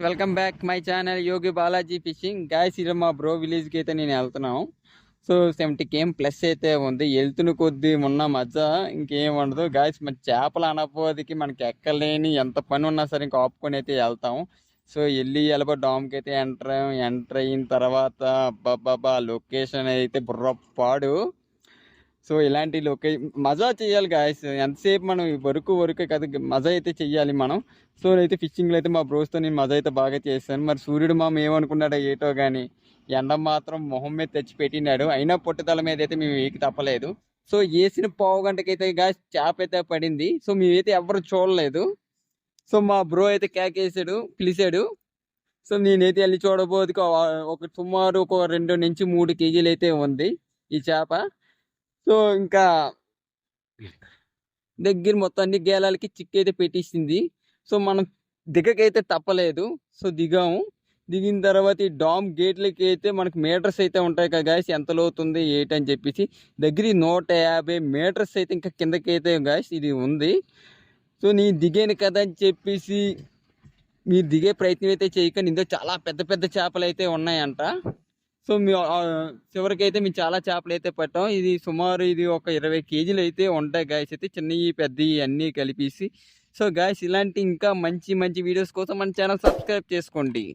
Welcome back my channel Yogi Balaji fishing guys. ఇది మా bro విలేజ్కి అయితే నేను వెళ్తున్నాను. సో 70 km ప్లస్ అయితే ఉంది. వెళ్తున్న కొద్దీ ఉన్న మధ్య ఇంకేం ఉండదు గాయస్. మరి చేపలు అనపోదికి మనకి ఎక్కలేని ఎంత పని ఉన్నా సరే ఇంకా ఆపుకొని అయితే వెళ్తాం. సో వెళ్ళి ఎలబో డామ్కి అయితే ఎంటర్ అయిన తర్వాత అబ్బాబ్బా లొకేషన్ అయితే బుర్రపాడు. సో ఇలాంటి మజా చేయాలి గాయస్. ఎంతసేపు మనం వరకు కదా, మజా అయితే చెయ్యాలి మనం. సో అయితే ఫిషింగ్లో అయితే మా బ్రోస్తో నేను మజా అయితే బాగా చేశాను. మరి సూర్యుడు మామ ఏమనుకున్నాడో ఏటో కానీ ఎండ మాత్రం మొహం మీద తెచ్చి పెట్టినాడు. అయినా పొట్టుదల మీద అయితే మేము ఏకి తప్పలేదు. సో వేసిన పావు గంటకైతే గాయస్ చేప అయితే పడింది. సో మేమైతే ఎవరు చూడలేదు. సో మా బ్రో అయితే కేకేసాడు, పిలిచాడు. సో నేనైతే వెళ్ళి చూడబోదు ఒక సుమారు ఒక 2 నుంచి 3 kg అయితే ఉంది ఈ చేప. సో ఇంకా దగ్గర మొత్తం అన్ని గేలాలకి చిక్కు అయితే పెట్టేసింది. సో మనం దిగకైతే తప్పలేదు. సో దిగాము. దిగిన తర్వాత ఈ డామ్ గేట్లకి అయితే మనకు మీటర్స్ అయితే ఉంటాయి కదా గాయస్, ఎంత లోతుంది ఏంటని చెప్పేసి దగ్గర 150 మీటర్స్ అయితే ఇంకా కిందకి అయితే గాయస్ ఇది ఉంది. సో నేను దిగాను కదా అని చెప్పేసి మీరు దిగే ప్రయత్నం అయితే చేయకండి. ఇందులో చాలా పెద్ద పెద్ద చేపలు అయితే ఉన్నాయంట. సో చివరికి అయితే మేము చాలా చేపలు అయితే పట్టాం. ఇది సుమారు ఇది ఒక 20 kg అయితే ఉంటాయి గాయస్. అయితే చిన్నవి పెద్దవి అన్నీ కలిపేసి. సో గాయస్ ఇలాంటి ఇంకా మంచి మంచి వీడియోస్ కోసం మన ఛానల్ సబ్స్క్రైబ్ చేసుకోండి.